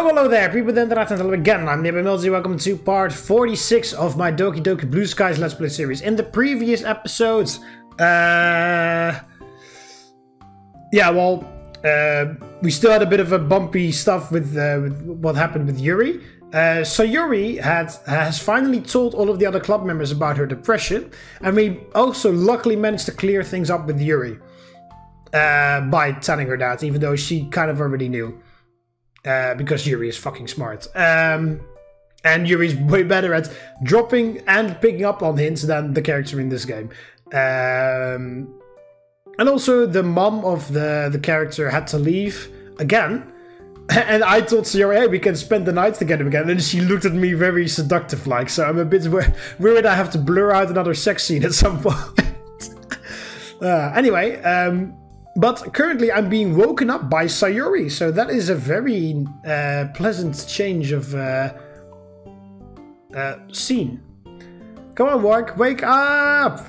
Hello there, people the internet, and hello again. I'm TheMBmulti. Welcome to part 46 of my Doki Doki Blue Skies Let's Play series. In the previous episodes, we still had a bit of a bumpy stuff with what happened with Yuri. Sayori has finally told all of the other club members about her depression, and we also luckily managed to clear things up with Yuri by telling her that, even though she kind of already knew. Because Yuri is fucking smart. And Yuri's way better at dropping and picking up on hints than the character in this game. And also the mom of the character had to leave again. And I told Sayori, hey, we can spend the night together again. And she looked at me very seductive like. So I'm a bit worried I have to blur out another sex scene at some point. But currently I'm being woken up by Sayori, so that is a very pleasant change of scene. Come on, wake up!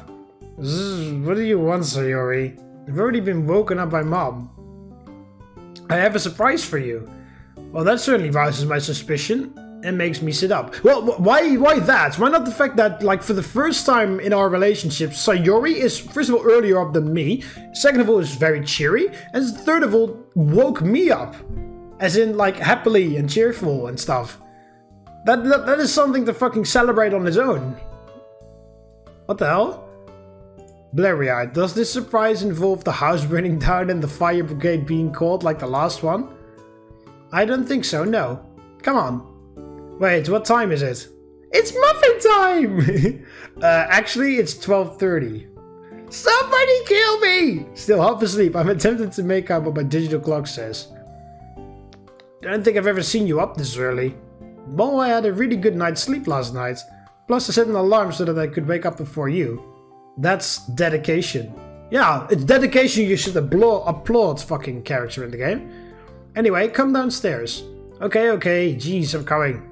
What do you want, Sayori? I've already been woken up by Mom. I have a surprise for you. Well, that certainly rouses my suspicion and makes me sit up. Well, why that? Why not the fact that, like, for the first time in our relationship, Sayori is, first of all, earlier up than me, second of all, is very cheery, and third of all, woke me up. As in, like, happily and cheerful and stuff. That is something to fucking celebrate on its own. What the hell? Blurry-eyed. Does this surprise involve the house burning down and the fire brigade being called like the last one? I don't think so, no. Come on. Wait, what time is it? It's muffin time! Actually, it's 12:30. Somebody kill me! Still half asleep, I'm attempting to make out what my digital clock says. I don't think I've ever seen you up this early. Well, I had a really good night's sleep last night. Plus I set an alarm so that I could wake up before you. That's dedication. Yeah, it's dedication you should applaud fucking character in the game. Anyway, come downstairs. Okay, jeez, I'm coming.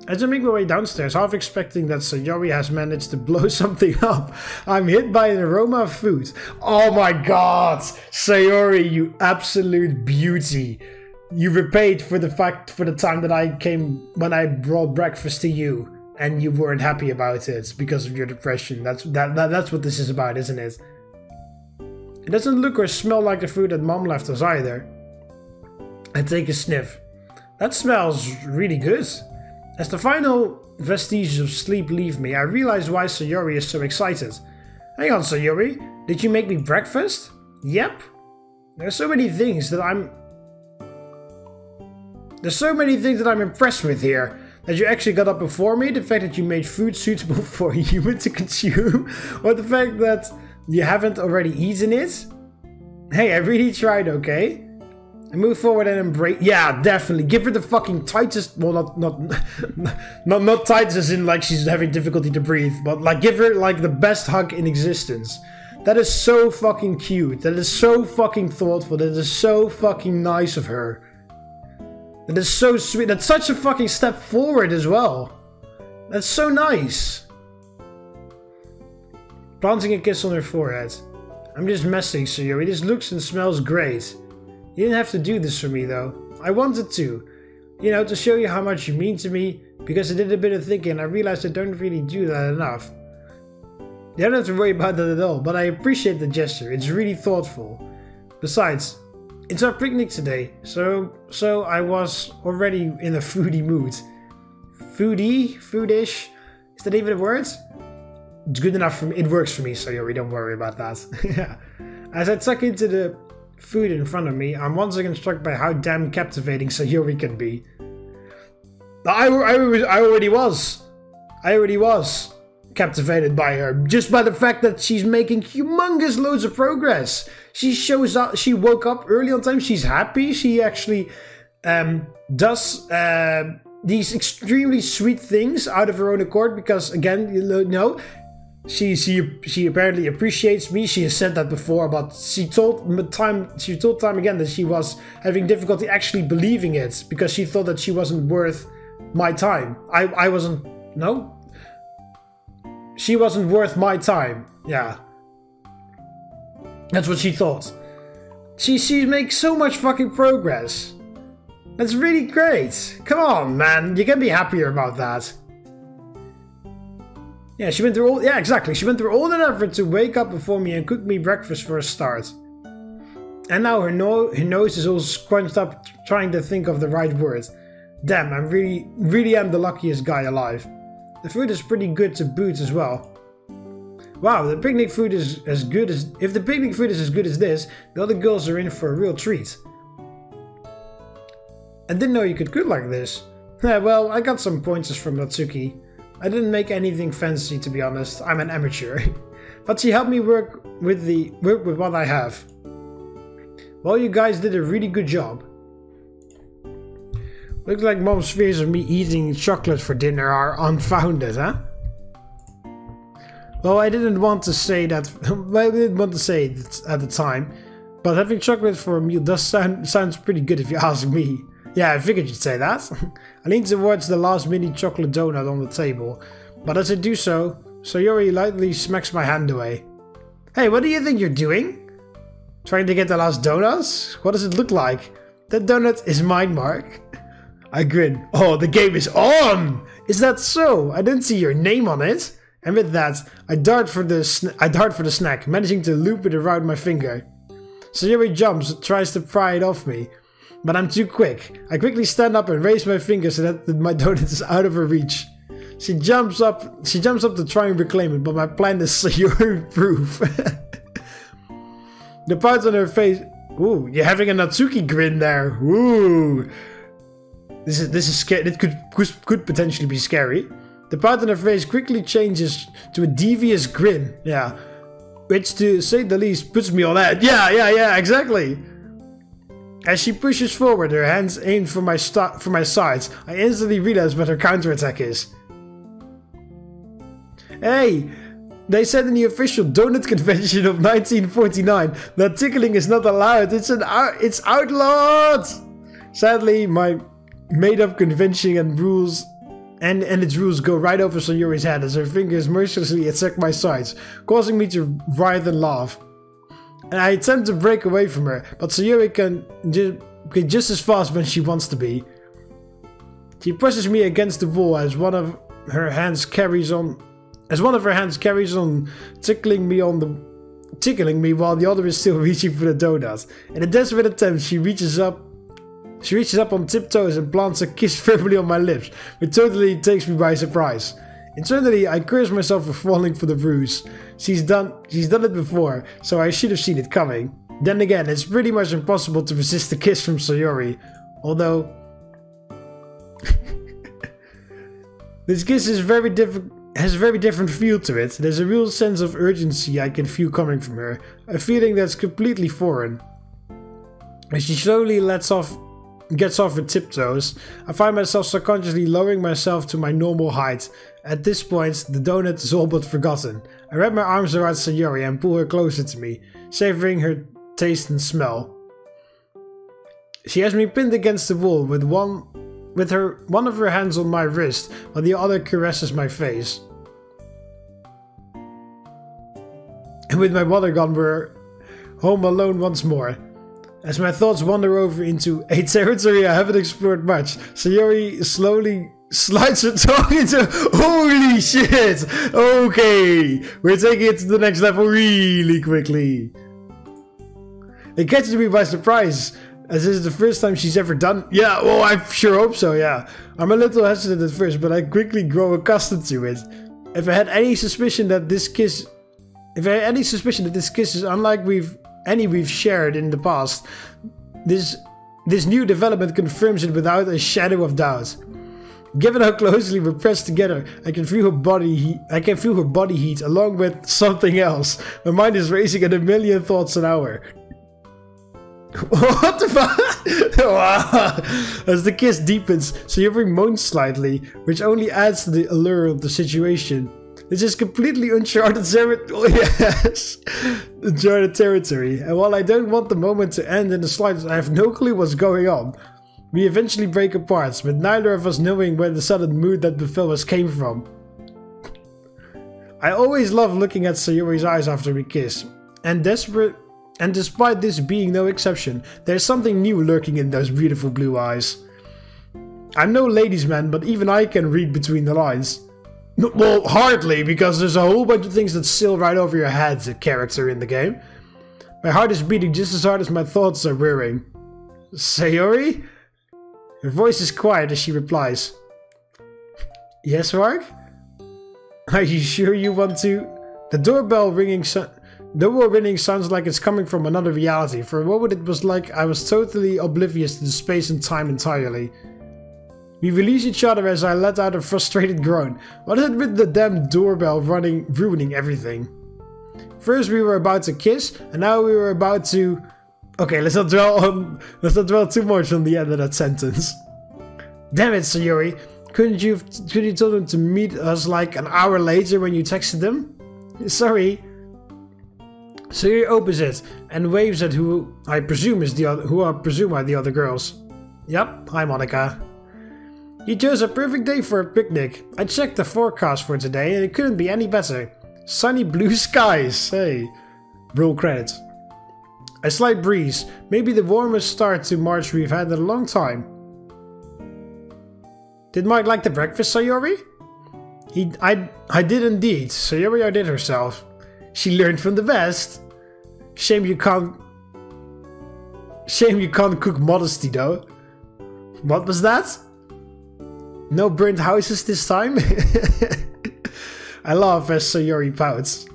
As I make my way downstairs, half expecting that Sayori has managed to blow something up, I'm hit by an aroma of food. Oh my god! Sayori, you absolute beauty. You repaid for the time that I came when I brought breakfast to you, and you weren't happy about it because of your depression. That's what this is about, isn't it? It doesn't look or smell like the food that Mom left us either. I take a sniff. That smells really good. As the final vestiges of sleep leave me, I realize why Sayori is so excited. Hang on, Sayori, did you make me breakfast? Yep. There's so many things that I'm impressed with here. That you actually got up before me, the fact that you made food suitable for a human to consume, or the fact that you haven't already eaten it. Hey, I really tried, okay? And move forward and embrace. Yeah, definitely. Give her the fucking tightest. Well, not tight as in like she's having difficulty to breathe, but like give her like the best hug in existence. That is so fucking cute. That is so fucking thoughtful. That is so fucking nice of her. That is so sweet. That's such a fucking step forward as well. That's so nice. Planting a kiss on her forehead. I'm just messing, Sayori. This looks and smells great. You didn't have to do this for me, though. I wanted to. You know, to show you how much you mean to me. Because I did a bit of thinking and I realized I don't really do that enough. You don't have to worry about that at all, but I appreciate the gesture. It's really thoughtful. Besides, it's our picnic today, so I was already in a foodie mood. Foodie? Foodish? Is that even a word? It's good enough for me. It works for me, Sayori, don't worry about that. Yeah. As I tuck into the food in front of me, I'm once again struck by how damn captivating Sayori can be. I already was captivated by her, just by the fact that she's making humongous loads of progress. She shows up, she woke up early on time, she's happy, she actually does these extremely sweet things out of her own accord, because again, you know, she apparently appreciates me. She has said that before, but she told time again that she was having difficulty actually believing it because she thought that she wasn't worth my time. I wasn't. No, she wasn't worth my time. Yeah, that's what she thought. She makes so much fucking progress. That's really great. Come on, man. You can be happier about that. Yeah, she went through all... Yeah, exactly. She went through all that effort to wake up before me and cook me breakfast for a start. And now her nose is all scrunched up trying to think of the right word. Damn, I really am the luckiest guy alive. The food is pretty good to boot as well. Wow, the picnic food is as good as... If the picnic food is as good as this, the other girls are in for a real treat. I didn't know you could cook like this. Yeah, well, I got some pointers from Natsuki. I didn't make anything fancy, to be honest. I'm an amateur. But she helped me work with what I have. Well, you guys did a really good job. Looks like Mom's fears of me eating chocolate for dinner are unfounded, huh? Well, I didn't want to say that. I didn't want to say it at the time, but having chocolate for a meal does sounds pretty good if you ask me. Yeah, I figured you'd say that. I lean towards the last mini chocolate donut on the table, but as I do so, Sayori lightly smacks my hand away. Hey, what do you think you're doing? Trying to get the last donuts? What does it look like? That donut is mine, Mark. I grin. Oh, the game is on! Is that so? I didn't see your name on it. And with that, I dart for the snack, managing to loop it around my finger. Sayori jumps, tries to pry it off me, but I'm too quick. I quickly stand up and raise my finger so that my donut is out of her reach. She jumps up to try and reclaim it, but my plan is Sayori proof. The part on her face. Ooh, you're having a Natsuki grin there. Ooh. This is scary. It could potentially be scary. The part on her face quickly changes to a devious grin. Yeah. Which, to say the least, puts me on edge. Yeah, exactly. As she pushes forward, her hands aimed for my sides, I instantly realize what her counterattack is. Hey! They said in the official donut convention of 1949 that tickling is not allowed. It's outlawed! Sadly, my made-up convention and rules and its rules go right over Sayori's head as her fingers mercilessly attack my sides, causing me to writhe and laugh. And I attempt to break away from her, but Sayori can be just as fast when she wants to be. She pushes me against the wall as one of her hands carries on tickling me while the other is still reaching for the donut. In a desperate attempt, she reaches up on tiptoes and plants a kiss firmly on my lips, which totally takes me by surprise. Internally, I curse myself for falling for the ruse. She's done it before, so I should have seen it coming. Then again, it's pretty much impossible to resist a kiss from Sayori, although this kiss is has a very different feel to it. There's a real sense of urgency I can feel coming from her, a feeling that's completely foreign. As she slowly gets off her tiptoes, I find myself subconsciously lowering myself to my normal height. At this point, the donut is all but forgotten. I wrap my arms around Sayori and pull her closer to me, savoring her taste and smell. She has me pinned against the wall with one of her hands on my wrist, while the other caresses my face. And with my mother gone, we're home alone once more. As my thoughts wander over into a territory I haven't explored much, Sayori slowly slides her tongue into... Holy shit! Okay, we're taking it to the next level really quickly. It catches me by surprise, as this is the first time she's ever done... Yeah, well, I sure hope so, yeah. I'm a little hesitant at first, but I quickly grow accustomed to it. If I had any suspicion that this kiss is unlike any we've shared in the past, this new development confirms it without a shadow of doubt. Given how closely we're pressed together, I can feel her body heat along with something else. My mind is racing at 1,000,000 thoughts an hour. What the fuck? Wow. As the kiss deepens, Sayori moans slightly, which only adds to the allure of the situation. This is completely uncharted territory. Yes, uncharted territory. And while I don't want the moment to end in the slightest, I have no clue what's going on. We eventually break apart, with neither of us knowing where the sudden mood that befell us came from. I always love looking at Sayori's eyes after we kiss, and desperate And despite this being no exception, there's something new lurking in those beautiful blue eyes. I'm no ladies' man, but even I can read between the lines. No, well, hardly, because there's a whole bunch of things that sail right over your head, a character in the game. My heart is beating just as hard as my thoughts are whirring. Sayori? Her voice is quiet as she replies. Yes, Mark? Are you sure you want to? The doorbell ringing sounds like it's coming from another reality. For a moment it was like I was totally oblivious to the space and time entirely. We release each other as I let out a frustrated groan. What is it with the damn doorbell ruining everything? First we were about to kiss, and now we were about to... Okay, let's not dwell too much on the end of that sentence. Damn it, Sayori. Could you tell them to meet us like an hour later when you texted them? Sorry. Sayori opens it and waves at who I presume are the other girls. Yep, hi Monika. You chose a perfect day for a picnic. I checked the forecast for today and it couldn't be any better. Sunny blue skies. Hey, roll credits. A slight breeze, maybe the warmest start to March we've had in a long time. Did Mark like the breakfast, Sayori? I did indeed. Sayori outdid herself. She learned from the best. Shame you can't cook modesty though. What was that? No burnt houses this time? I laugh as Sayori pouts.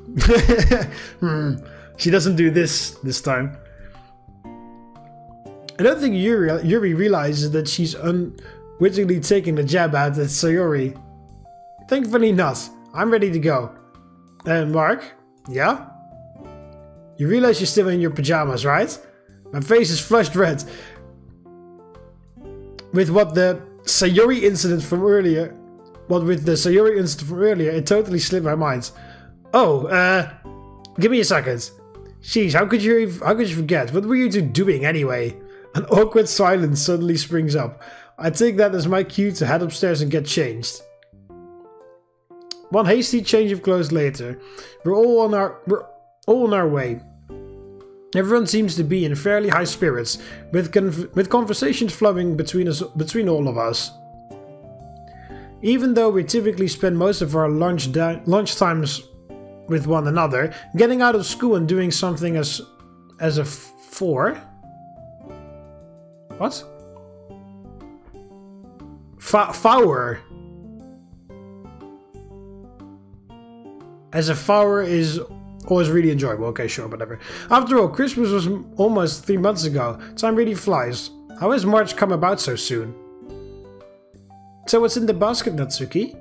She doesn't do this time. I don't think Yuri realizes that she's unwittingly taking the jab at Sayori. Thankfully not. I'm ready to go. And Mark? Yeah? You realize you're still in your pajamas, right? My face is flushed red. With the Sayori incident from earlier, it totally slipped my mind. Oh, give me a second. Jeez, how could you forget? What were you two doing anyway? An awkward silence suddenly springs up. I take that as my cue to head upstairs and get changed. One hasty change of clothes later, we're all on our way. Everyone seems to be in fairly high spirits, with conversations flowing between all of us. Even though we typically spend most of our lunch times with one another, getting out of school and doing something as a flower is always really enjoyable. Okay, sure, whatever. After all, Christmas was almost 3 months ago. Time really flies. How has March come about so soon? So what's in the basket, Natsuki?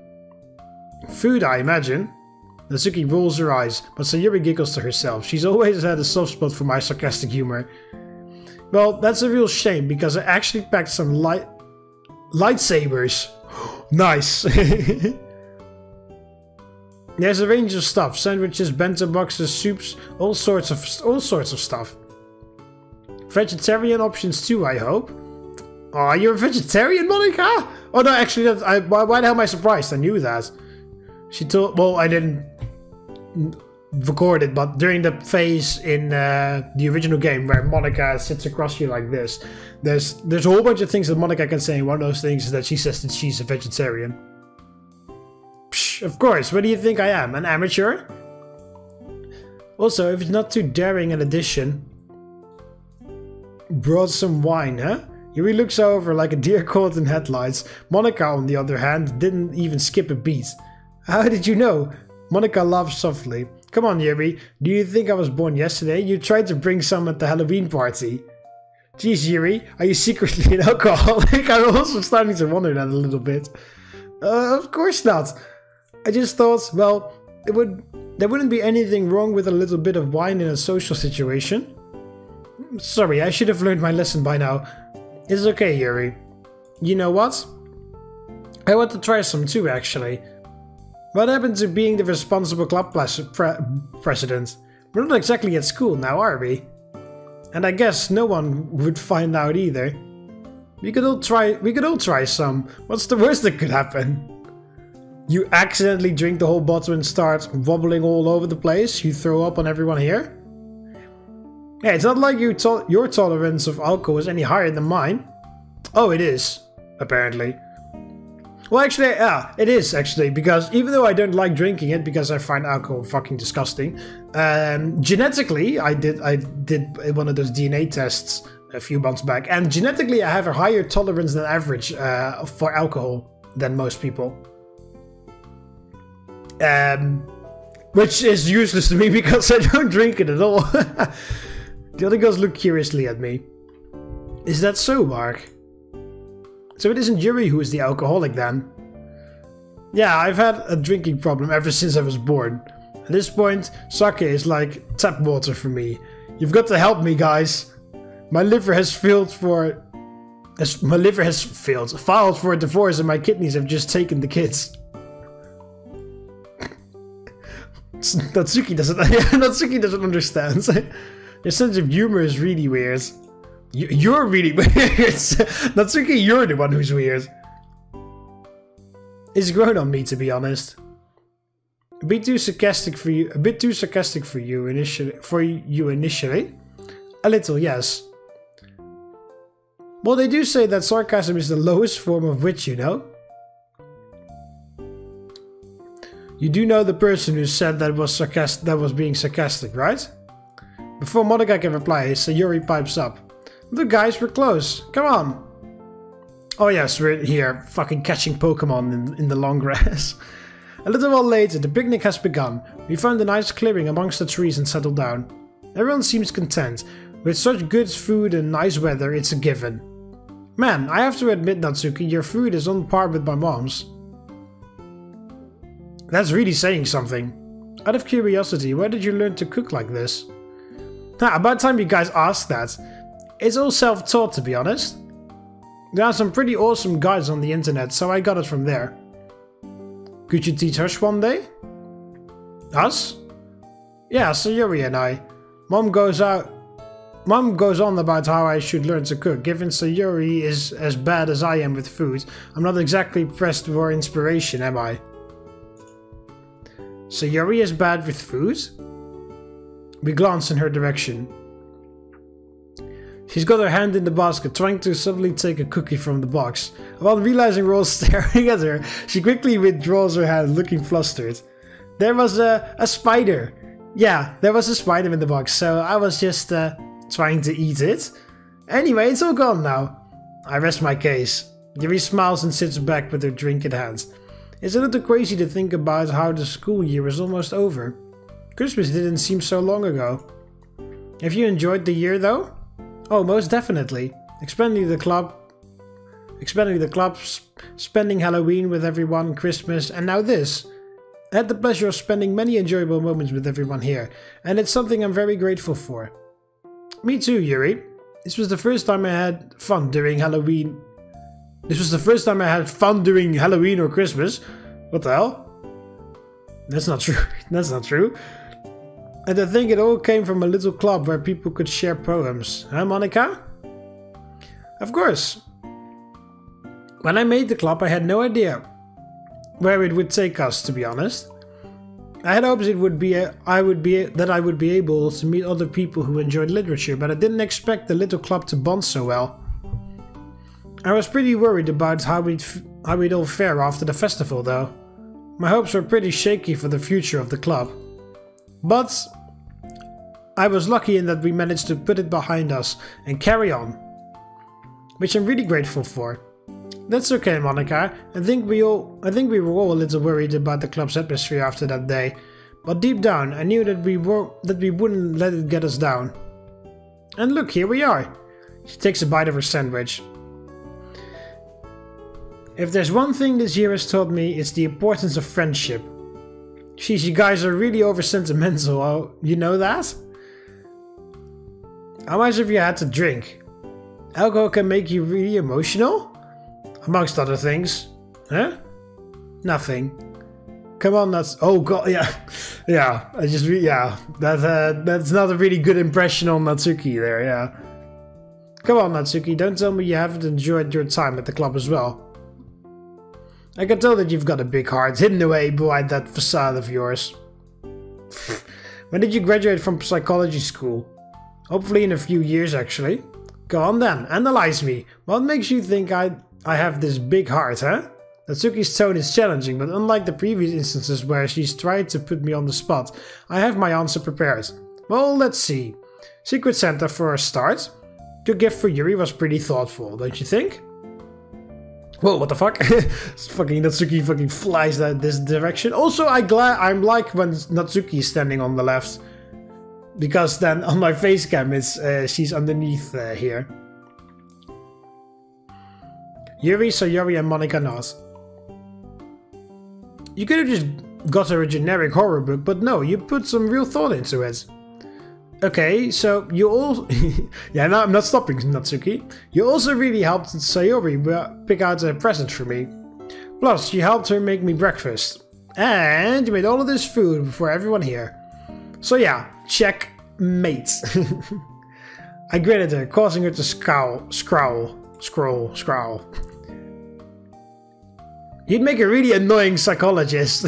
Food, I imagine. Natsuki rolls her eyes, but Sayori giggles to herself. She's always had a soft spot for my sarcastic humor. Well, that's a real shame, because I actually packed some lightsabers. Nice. There's a range of stuff: sandwiches, bento boxes, soups, all sorts of stuff. Vegetarian options too, I hope. Oh, you're a vegetarian, Monika? Oh no, actually, why the hell am I surprised? I knew that. She told. Well, I didn't record it, but during the phase in the original game where Monika sits across you like this, there's a whole bunch of things that Monika can say. One of those things is that she says that she's a vegetarian. Of course, what do you think I am? An amateur? Also, if it's not too daring an addition, brought some wine, huh? Yuri looks over like a deer caught in headlights. Monika, on the other hand, didn't even skip a beat. How did you know? Monika laughs softly. Come on, Yuri. Do you think I was born yesterday? You tried to bring some at the Halloween party. Geez, Yuri, are you secretly an alcoholic? I'm also starting to wonder that a little bit. Of course not. I just thought, well, there wouldn't be anything wrong with a little bit of wine in a social situation. Sorry, I should have learned my lesson by now. It's okay, Yuri. You know what? I want to try some too, actually. What happened to being the responsible club president? We're not exactly at school now, are we? And I guess no one would find out either. We could all try some. What's the worst that could happen? You accidentally drink the whole bottle and start wobbling all over the place? You throw up on everyone here? Yeah, it's not like your tolerance of alcohol is any higher than mine. Oh, it is, apparently. Well, actually, yeah, it is actually, because even though I don't like drinking it because I find alcohol fucking disgusting, genetically, I did one of those DNA tests a few months back, and genetically I have a higher tolerance than average for alcohol than most people. Which is useless to me because I don't drink it at all. The other girls look curiously at me. Is that so, Mark? So it isn't Yuri who is the alcoholic then? Yeah, I've had a drinking problem ever since I was born. At this point, sake is like tap water for me. You've got to help me, guys. My liver has filed for a divorce and my kidneys have just taken the kids. Natsuki doesn't understand. Your sense of humor is really weird. You're really weird. Natsuki, you're the one who's weird. It's grown on me, to be honest. A bit too sarcastic for you initially. A little, yes. Well, they do say that sarcasm is the lowest form of wit, you know. You do know the person who said that was being sarcastic, right? Before Monika can reply, Sayori pipes up. Look guys, we're close. Come on. Oh yes, we're here, fucking catching Pokemon in the long grass. A little while later, the picnic has begun. We found a nice clearing amongst the trees and settled down. Everyone seems content. With such good food and nice weather, it's a given. Man, I have to admit, Natsuki, your food is on par with my mom's. That's really saying something. Out of curiosity, where did you learn to cook like this? About time you guys asked that. It's all self-taught, to be honest. There are some pretty awesome guides on the internet, so I got it from there. Could you teach us one day? Us? Yeah, Sayori and I. Mom goes on about how I should learn to cook. Given Sayori is as bad as I am with food, I'm not exactly pressed for inspiration, am I? Sayori is bad with food? We glance in her direction. She's got her hand in the basket, trying to suddenly take a cookie from the box. While realizing we're all staring at her, she quickly withdraws her hand, looking flustered. There was a spider. Yeah, there was a spider in the box, so I was just trying to eat it. Anyway, it's all gone now. I rest my case. Yuri smiles and sits back with her drink in hand. It's a little crazy to think about how the school year is almost over. Christmas didn't seem so long ago. Have you enjoyed the year though? Oh, most definitely. Expanding the club, spending Halloween with everyone, Christmas, and now this. I had the pleasure of spending many enjoyable moments with everyone here, and it's something I'm very grateful for. Me too, Yuri. This was the first time I had fun during Halloween. Or Christmas. What the hell? That's not true. That's not true. And I think it all came from a little club where people could share poems. Huh, Monika? Of course. When I made the club, I had no idea where it would take us, to be honest. I had hopes I would be able to meet other people who enjoyed literature, but I didn't expect the little club to bond so well. I was pretty worried about how we'd all fare after the festival, though. My hopes were pretty shaky for the future of the club. But I was lucky in that we managed to put it behind us and carry on, which I'm really grateful for. That's okay, Monika. I think we were all a little worried about the club's atmosphere after that day, but deep down I knew that we wouldn't let it get us down. And look, here we are. She takes a bite of her sandwich. If there's one thing this year has taught me, it's the importance of friendship. Jeez, you guys are really over sentimental, oh, you know that? How much have you had to drink? Alcohol can make you really emotional? Amongst other things. Huh? Nothing. Come on, that's... Oh god, yeah. Yeah, that's not a really good impression on Natsuki there, yeah. Come on, Natsuki, don't tell me you haven't enjoyed your time at the club as well. I can tell that you've got a big heart hidden away behind that facade of yours. When did you graduate from psychology school? Hopefully in a few years, actually. Go on then, analyze me. What makes you think I have this big heart, huh? Natsuki's tone is challenging, but unlike the previous instances where she's tried to put me on the spot, I have my answer prepared. Well, let's see. Secret Santa for a start. Your gift for Yuri was pretty thoughtful, don't you think? Whoa, what the fuck? Fucking Natsuki fucking flies this direction. Also, I'm like when Natsuki is standing on the left. Because then on my face cam, she's underneath here. Yuri, Sayori, and Monika nod. You could have just got her a generic horror book, but no, you put some real thought into it. Okay, so you all... yeah, no, I'm not stopping, Natsuki. You also really helped Sayori pick out a present for me. Plus, you helped her make me breakfast. And you made all of this food for everyone here. So yeah, check mate. I grinned at her, causing her to scrowl. You'd make a really annoying psychologist.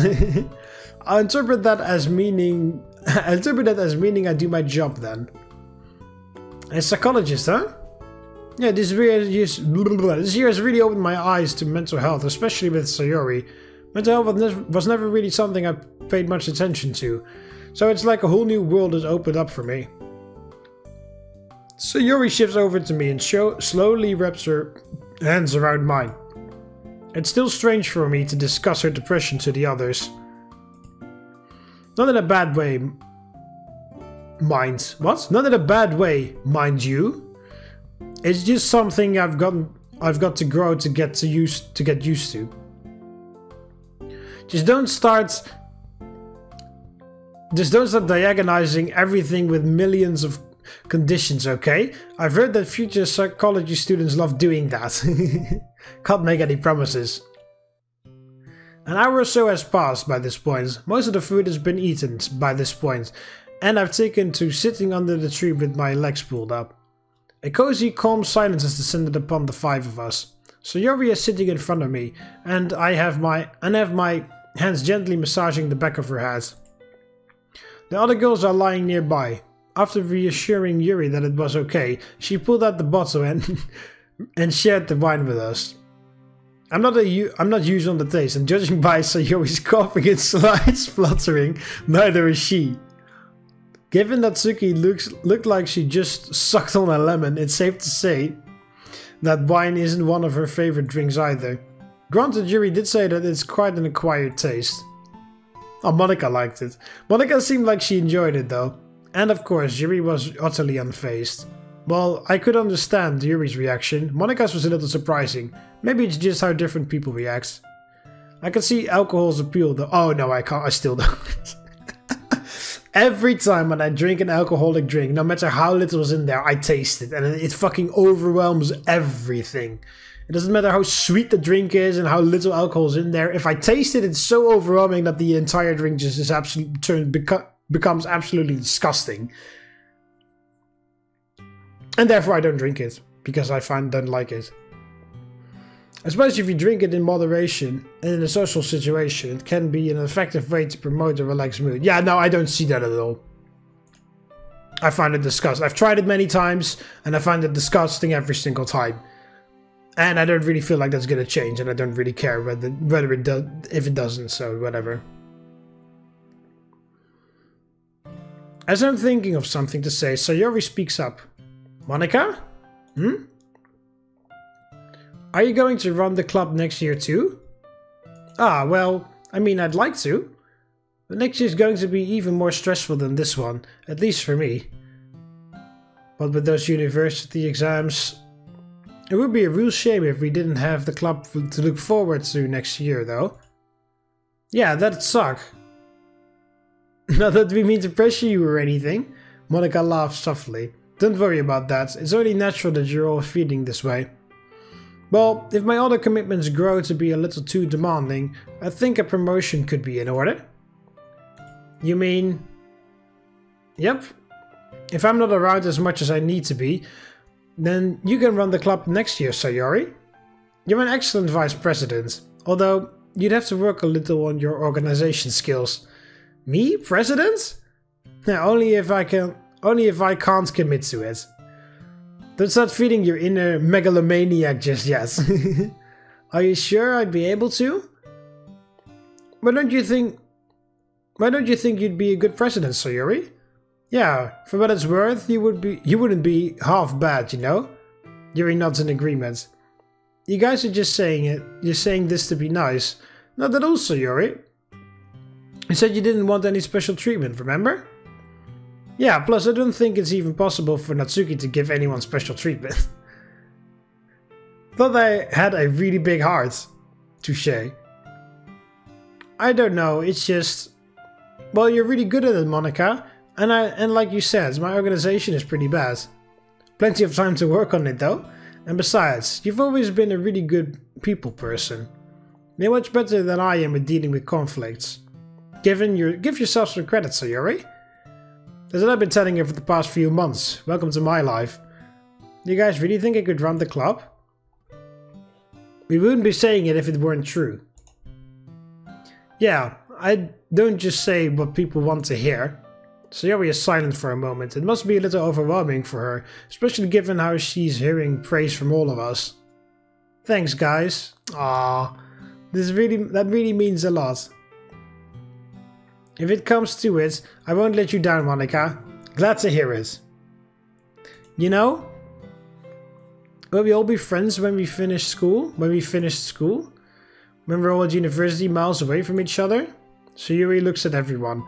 I interpret that as meaning I do my job then. A psychologist, huh? Yeah, this year has really opened my eyes to mental health, especially with Sayori. Mental health was never really something I paid much attention to. So it's like a whole new world has opened up for me. Sayori shifts over to me and slowly wraps her hands around mine. It's still strange for me to discuss her depression to the others. Not in a bad way, mind. What? Not in a bad way, mind you. It's just something I've got to grow to get used to. Just don't start diagonizing everything with millions of conditions, okay? I've heard that future psychology students love doing that. Can't make any promises. An hour or so has passed by this point. Most of the food has been eaten by this point, and I've taken to sitting under the tree with my legs pulled up. A cozy, calm silence has descended upon the five of us. Sayori is sitting in front of me, and I have my hands gently massaging the back of her head. The other girls are lying nearby. After reassuring Yuri that it was okay, she pulled out the bottle and shared the wine with us. I'm not used on the taste, and judging by Sayori's coughing and slight spluttering, neither is she. Given that Natsuki looked like she just sucked on a lemon, it's safe to say that wine isn't one of her favorite drinks either. Granted, Yuri did say that it's quite an acquired taste. Oh, Monika liked it. Monika seemed like she enjoyed it though. And of course, Yuri was utterly unfazed. Well, I could understand Yuri's reaction. Monika's was a little surprising. Maybe it's just how different people react. I can see alcohol's appeal though. Oh no, I can't. I still don't. Every time when I drink an alcoholic drink, no matter how little is in there, I taste it. And it fucking overwhelms everything. It doesn't matter how sweet the drink is and how little alcohol is in there. If I taste it, it's so overwhelming that the entire drink just is becomes absolutely disgusting. And therefore I don't drink it, because I don't like it. Especially if you drink it in moderation and in a social situation, it can be an effective way to promote a relaxed mood. Yeah, no, I don't see that at all. I find it disgusting. I've tried it many times, and I find it disgusting every single time. And I don't really feel like that's going to change, and I don't really care whether it does, if it doesn't, so whatever. As I'm thinking of something to say, Sayori speaks up. Monika? Are you going to run the club next year too? Ah, well, I mean, I'd like to. But next year is going to be even more stressful than this one, at least for me. But with those university exams, it would be a real shame if we didn't have the club to look forward to next year, though. Yeah, that'd suck. Not that we mean to pressure you or anything. Monika laughed softly. Don't worry about that. It's only natural that you're all feeling this way. Well, if my other commitments grow to be a little too demanding, I think a promotion could be in order. You mean... Yep. If I'm not around as much as I need to be, then you can run the club next year, Sayori. You're an excellent vice president, although you'd have to work a little on your organization skills. Me? President? Now, only if Only if I can't commit to it. Don't start feeding your inner megalomaniac just yet. Are you sure I'd be able to? Why don't you think you'd be a good president, Sayori? Yeah, for what it's worth, you wouldn't be half bad, you know? Yuri nods in agreement. You guys are just saying it. You're saying this to be nice. Not at all, Sayori. You said you didn't want any special treatment, remember? Yeah, plus I don't think it's even possible for Natsuki to give anyone special treatment. Thought I had a really big heart. Touché. I don't know, it's just... Well, you're really good at it, Monika. And like you said, my organization is pretty bad. Plenty of time to work on it though. And besides, you've always been a really good people person. You're much better than I am at dealing with conflicts. Give yourself some credit, Sayori. That's what I've been telling you for the past few months. Welcome to my life. You guys really think I could run the club? We wouldn't be saying it if it weren't true. Yeah, I don't just say what people want to hear. Sayori is silent for a moment. It must be a little overwhelming for her, especially given how she's hearing praise from all of us. Thanks, guys. Aww, that really means a lot. If it comes to it, I won't let you down, Monika. Glad to hear it. You know, will we all be friends when we finish school? When we're all at university miles away from each other? Sayori looks at everyone,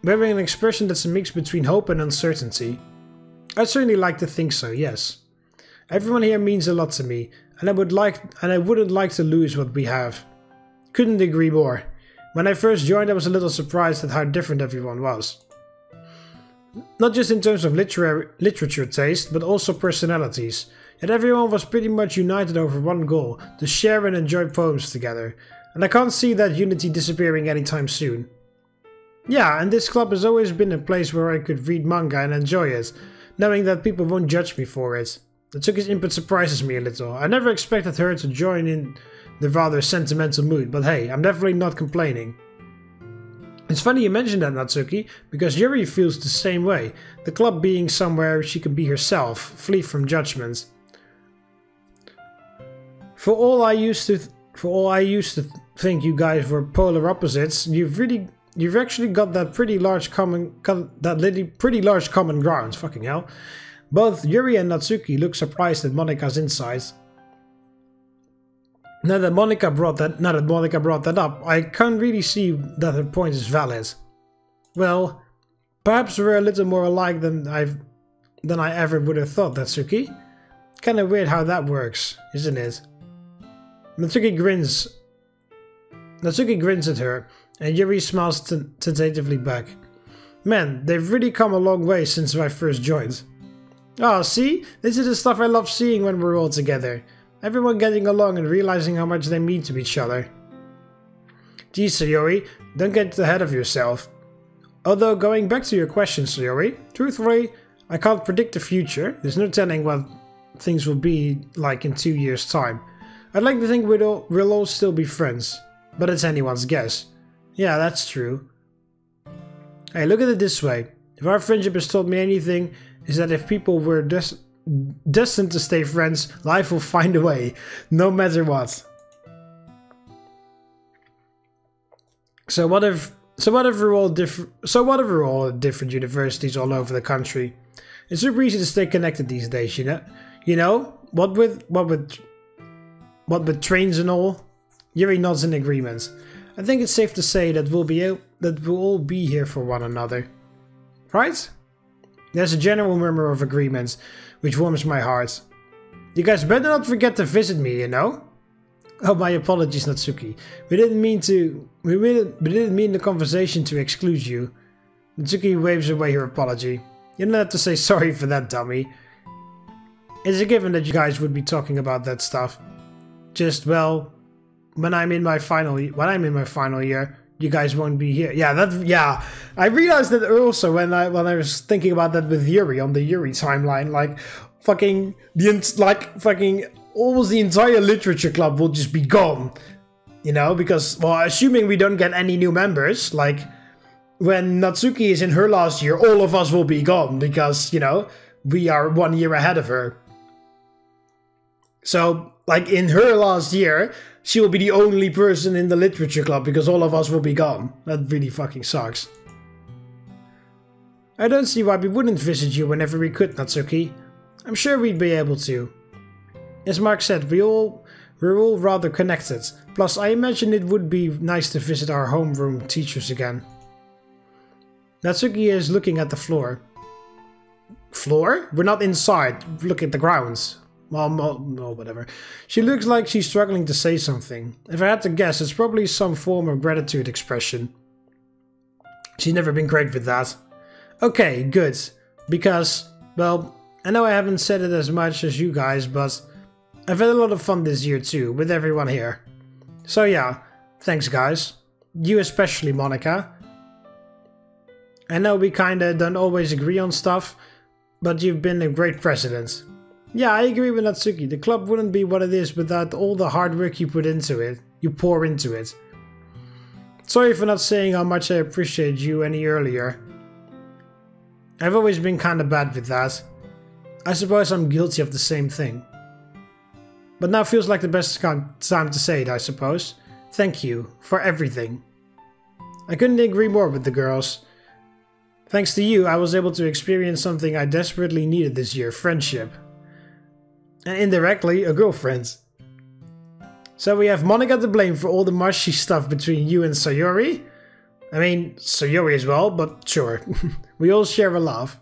wearing an expression that's a mix between hope and uncertainty. I'd certainly like to think so, yes. Everyone here means a lot to me, and I wouldn't like to lose what we have. Couldn't agree more. When I first joined, I was a little surprised at how different everyone was. Not just in terms of literature taste, but also personalities. Yet everyone was pretty much united over one goal, to share and enjoy poems together. And I can't see that unity disappearing anytime soon. Yeah, and this club has always been a place where I could read manga and enjoy it, knowing that people won't judge me for it. Natsuki's input surprises me a little. I never expected her to join in the rather sentimental mood, but hey, I'm definitely not complaining. It's funny you mentioned that, Natsuki, because Yuri feels the same way, the club being somewhere she can be herself, free from judgment. For all I used to think you guys were polar opposites, you've actually got that pretty large common ground. Fucking hell. Both Yuri and Natsuki look surprised at Monika's insights. Now that Monika brought that up, I can't really see that her point is valid. Well, perhaps we're a little more alike than I ever would have thought, Natsuki. Kinda weird how that works, isn't it? Natsuki grins at her, and Yuri smiles tentatively back. Man, they've really come a long way since I first joined. Oh, see? This is the stuff I love seeing when we're all together. Everyone getting along and realizing how much they mean to each other. Geez, Sayori, don't get ahead of yourself. Although, going back to your question, Sayori, truthfully, I can't predict the future. There's no telling what things will be like in 2 years' time. I'd like to think we'll all still be friends, but it's anyone's guess. Yeah, that's true. Hey, look at it this way. If our friendship has taught me anything, is that if people were destined to stay friends, life will find a way, no matter what. So what if we're all at different universities all over the country? It's super easy to stay connected these days, you know. You know, what with trains and all. Yuri nods in agreement. I think it's safe to say that we'll all be here for one another, right? There's a general murmur of agreement, which warms my heart. You guys better not forget to visit me, you know? Oh, my apologies, Natsuki. We didn't mean the conversation to exclude you. Natsuki waves away her apology. You don't have to say sorry for that, dummy. It's a given that you guys would be talking about that stuff. Just, well, when I'm in my final year, you guys won't be here. Yeah, I realized that also when I was thinking about that with Yuri on the Yuri timeline, like almost the entire literature club will just be gone, you know, because, well, assuming we don't get any new members, like when Natsuki is in her last year, all of us will be gone because, you know, we are 1 year ahead of her. So, like, in her last year, she will be the only person in the literature club because all of us will be gone. That really fucking sucks. I don't see why we wouldn't visit you whenever we could, Natsuki. I'm sure we'd be able to. As Mark said, we're all rather connected. Plus, I imagine it would be nice to visit our homeroom teachers again. Natsuki is looking at the floor. Floor? We're not inside. Look at the grounds. Well, whatever. She looks like she's struggling to say something. If I had to guess, it's probably some form of gratitude expression. She's never been great with that. Okay, good. Because, well, I know I haven't said it as much as you guys, but I've had a lot of fun this year too, with everyone here. So yeah, thanks guys. You especially, Monika. I know we kinda don't always agree on stuff, but you've been a great president. Yeah, I agree with Natsuki. The club wouldn't be what it is without all the hard work you pour into it. Sorry for not saying how much I appreciate you any earlier. I've always been kinda bad with that. I suppose I'm guilty of the same thing. But now feels like the best time to say it, I suppose. Thank you for everything. I couldn't agree more with the girls. Thanks to you, I was able to experience something I desperately needed this year, friendship. And indirectly, a girlfriend. So we have Monika to blame for all the mushy stuff between you and Sayori. I mean, Sayori as well, but sure. We all share a laugh.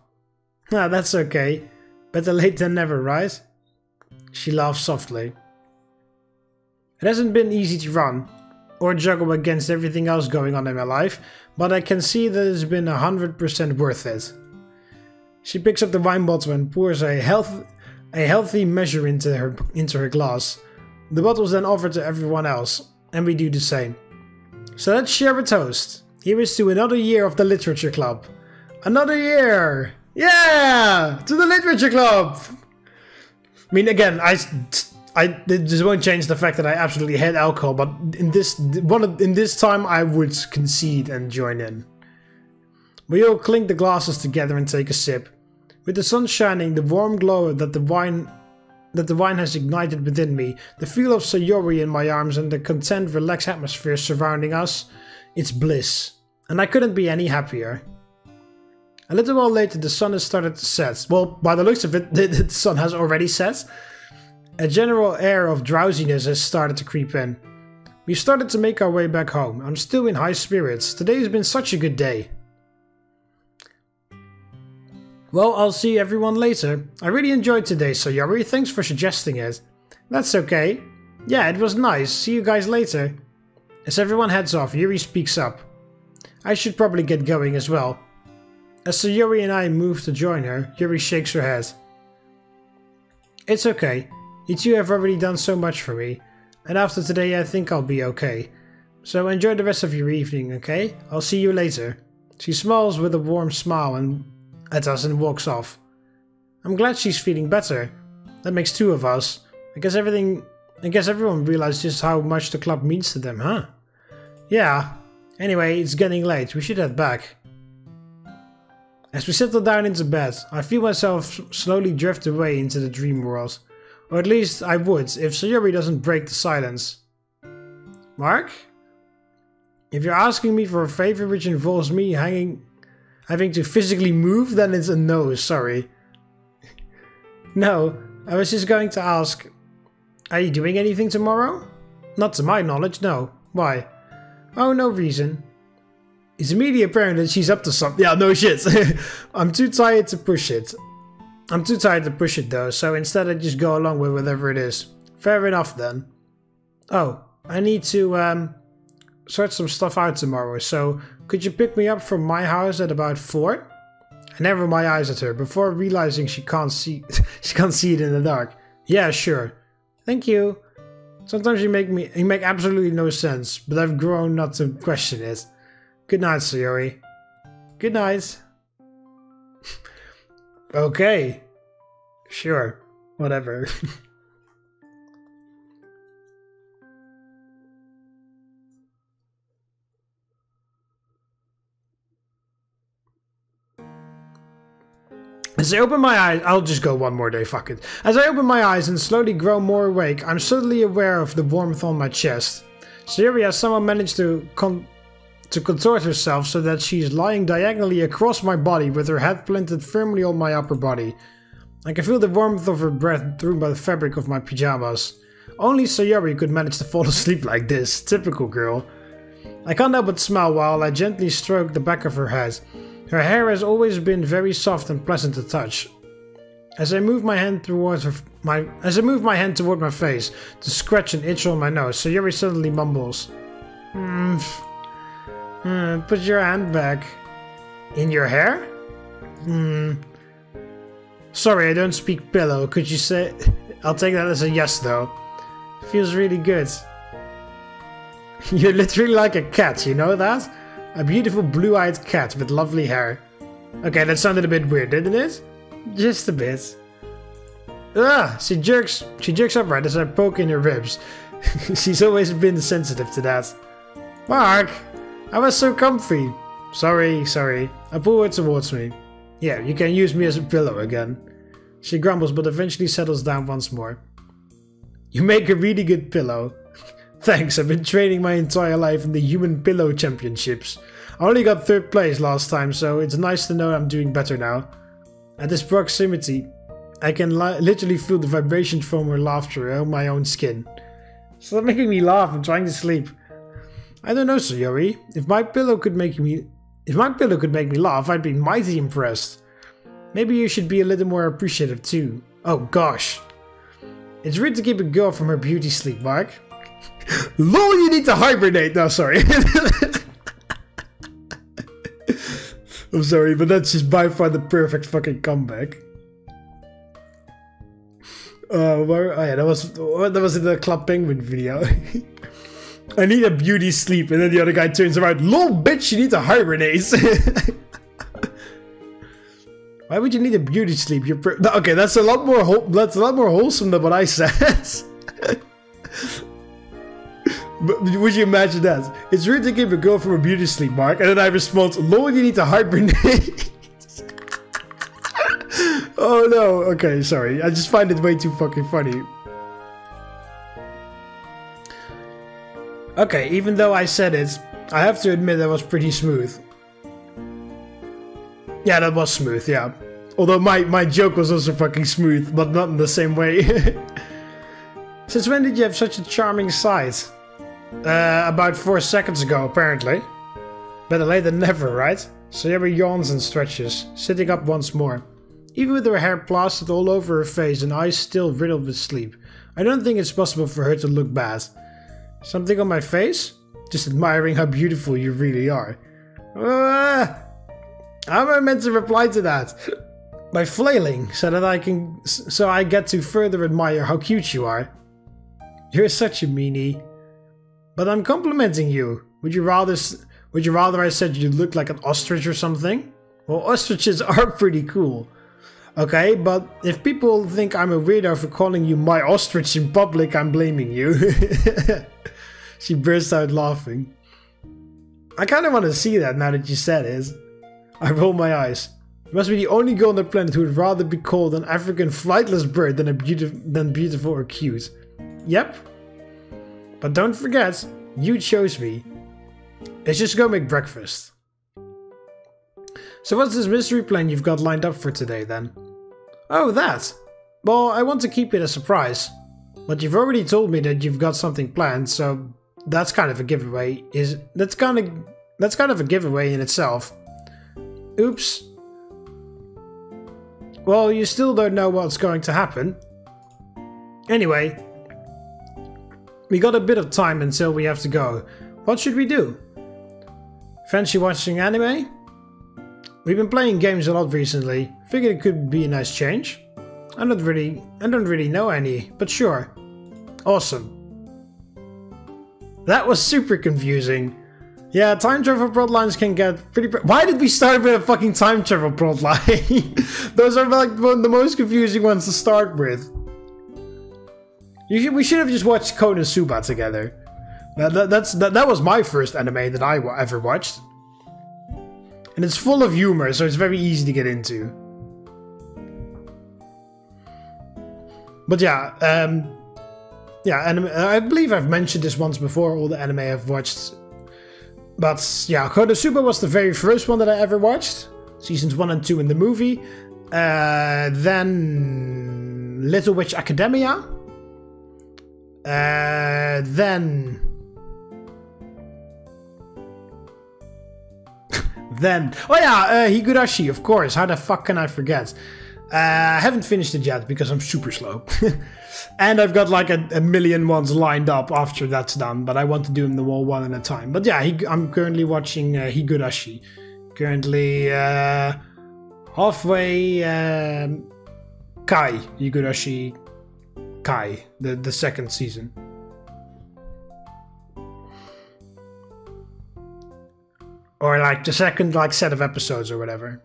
Ah, that's okay. Better late than never, right? She laughs softly. It hasn't been easy to run, or juggle against everything else going on in my life, but I can see that it's been 100% worth it. She picks up the wine bottle and pours a healthy measure into her glass. The bottle is then offered to everyone else, and we do the same. So let's share a toast. Here is to another year of the Literature Club. Another year! Yeah! To the Literature Club! I mean, again, this won't change the fact that I absolutely hate alcohol, but in this time I would concede and join in. We all clink the glasses together and take a sip. With the sun shining, the warm glow that the wine has ignited within me, the feel of Sayori in my arms and the content, relaxed atmosphere surrounding us, it's bliss. And I couldn't be any happier. A little while later, the sun has started to set. Well, by the looks of it, the sun has already set. A general air of drowsiness has started to creep in. We started to make our way back home. I'm still in high spirits. Today has been such a good day. Well, I'll see everyone later. I really enjoyed today, Sayori. Thanks for suggesting it. That's okay. Yeah, it was nice. See you guys later. As everyone heads off, Yuri speaks up. I should probably get going as well. As Sayori and I move to join her, Yuri shakes her head. It's okay. You two have already done so much for me. And after today I think I'll be okay. So enjoy the rest of your evening, okay? I'll see you later. She smiles with a warm smile at us and walks off. I'm glad she's feeling better. That makes two of us. I guess everyone realized just how much the club means to them, huh? Yeah. Anyway, it's getting late. We should head back. As we settle down into bed, I feel myself slowly drift away into the dream world. Or at least I would, if Sayori doesn't break the silence. Mark? If you're asking me for a favor which involves me having to physically move, then it's a no, sorry. No, I was just going to ask, are you doing anything tomorrow? Not to my knowledge, no. Why? Oh, no reason. It's immediately apparent that she's up to something. Yeah, no shit. I'm too tired to push it. Though, so instead I just go along with whatever it is. Fair enough then. Oh, I need to sort some stuff out tomorrow, so could you pick me up from my house at about 4? I narrow my eyes at her before realizing she can't see it in the dark. Yeah, sure. Thank you. Sometimes you make absolutely no sense, but I've grown not to question it. Good night, Sayori. Good night. Okay. Sure. Whatever. As I open my eyes, I'll just go one more day, fuck it. As I open my eyes and slowly grow more awake, I'm suddenly aware of the warmth on my chest. Sayori has somehow managed to contort herself so that she's lying diagonally across my body with her head planted firmly on my upper body. I can feel the warmth of her breath through the fabric of my pajamas. Only Sayori could manage to fall asleep like this. Typical girl. I can't help but smile while I gently stroke the back of her head. Her hair has always been very soft and pleasant to touch. As I move my hand toward my face to scratch an itch on my nose, Sayori suddenly mumbles, put your hand back. In your hair? Sorry, I don't speak pillow. Could you say... I'll take that as a yes, though. Feels really good. You're literally like a cat, you know that? A beautiful blue-eyed cat with lovely hair. Okay, that sounded a bit weird, didn't it? Just a bit. She jerks upright as I poke in her ribs. She's always been sensitive to that. Mark! I was so comfy. Sorry. I pull her towards me. Yeah, you can use me as a pillow again. She grumbles but eventually settles down once more. You make a really good pillow. Thanks, I've been training my entire life in the Human Pillow Championships. I only got 3rd place last time, so it's nice to know I'm doing better now. At this proximity, I can literally feel the vibration from her laughter on my own skin. Stop making me laugh, I'm trying to sleep. I don't know, Sayori. If my pillow could make me laugh, I'd be mighty impressed. Maybe you should be a little more appreciative too. Oh gosh. It's rude to keep a girl from her beauty sleep, Mark. LOL, you need to hibernate! No, sorry. I'm sorry, but that's just by far the perfect fucking comeback. Oh yeah, that was in the Club Penguin video. I need a beauty sleep, and then the other guy turns around. LOL, bitch, you need to hibernate. Why would you need a beauty sleep? Okay, that's a lot more wholesome than what I said. But would you imagine that? It's rude to keep a girl from a beauty sleep, Mark. And then I respond, LOL, you need to hibernate. Oh no, okay, sorry. I just find it way too fucking funny. Okay, even though I said it, I have to admit that was pretty smooth. Yeah, that was smooth, yeah. Although my joke was also fucking smooth, but not in the same way. Since when did you have such a charming side? About 4 seconds ago, apparently. Better late than never, right? Sayori yawns and stretches, sitting up once more. Even with her hair plastered all over her face and eyes still riddled with sleep, I don't think it's possible for her to look bad. Something on my face? Just admiring how beautiful you really are. How am I meant to reply to that? By flailing, so I get to further admire how cute you are. You're such a meanie. But I'm complimenting you. Would you rather I said you look like an ostrich or something? Well, ostriches are pretty cool. Okay, but if people think I'm a weirdo for calling you my ostrich in public, I'm blaming you. She burst out laughing. I kind of want to see that now that you said it. I roll my eyes. You must be the only girl on the planet who would rather be called an African flightless bird than beautiful or cute. Yep. But don't forget, you chose me. Let's just go make breakfast. So what's this mystery plan you've got lined up for today then? Oh, that! Well, I want to keep it a surprise. But you've already told me that you've got something planned, so that's kind of a giveaway. That's kind of a giveaway in itself. Oops. Well, you still don't know what's going to happen. Anyway, we got a bit of time until we have to go. What should we do? Fancy watching anime? We've been playing games a lot recently. Figured it could be a nice change. I don't really know any, but sure. Awesome. That was super confusing. Yeah, time travel plotlines can get pretty... Why did we start with a fucking time travel plotline? Those are like the most confusing ones to start with. We should have just watched Konosuba together. That was my first anime that I ever watched. And it's full of humor, so it's very easy to get into. But yeah, anime, I believe I've mentioned this once before, all the anime I've watched. But yeah, Konosuba was the very first one that I ever watched. Seasons 1 and 2 in the movie. Then Little Witch Academia. Then oh yeah, Higurashi, of course. How the fuck can I forget? I haven't finished it yet because I'm super slow. And I've got like a million ones lined up after that's done, but I want to do them all one at a time. But yeah, I'm currently watching Higurashi. Currently halfway Kai, Higurashi Kai, the second season. Or like the second set of episodes or whatever.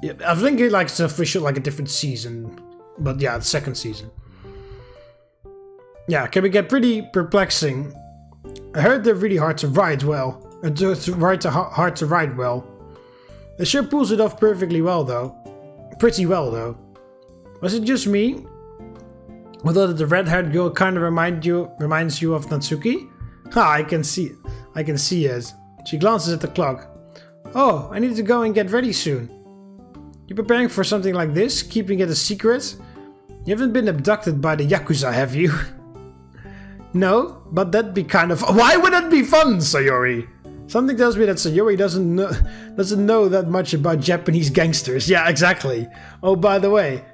Yeah, I think it's official a different season. But yeah, the second season. Yeah, can we get pretty perplexing. I heard they're really hard to write well. Hard to write well. It sure pulls it off perfectly well though. Pretty well though. Was it just me? Although the red-haired girl kind of reminds you of Natsuki? Ha, I can see it. She glances at the clock. Oh, I need to go and get ready soon. You preparing for something like this? Keeping it a secret? You haven't been abducted by the Yakuza, have you? No, but that'd be kind of... Why would that be fun, Sayori? Something tells me that Sayori doesn't know that much about Japanese gangsters. Yeah, exactly. Oh, by the way,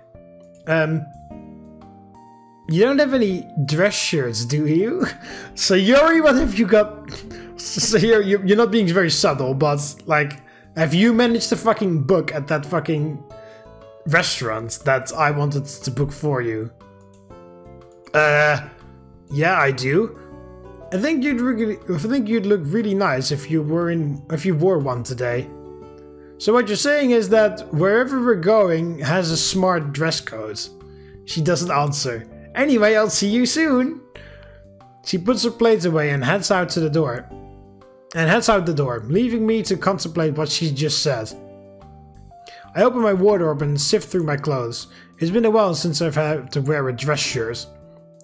you don't have any dress shirts, do you? Sayori, what have you got? Sayori, you're not being very subtle, but have you managed to fucking book at that fucking restaurant that I wanted to book for you? Yeah, I do. I think you'd look really nice if you wore one today. So what you're saying is that wherever we're going has a smart dress code. She doesn't answer. Anyway, I'll see you soon. She puts her plates away and heads out the door, leaving me to contemplate what she just said. I open my wardrobe and sift through my clothes. It's been a while since I've had to wear a dress shirt.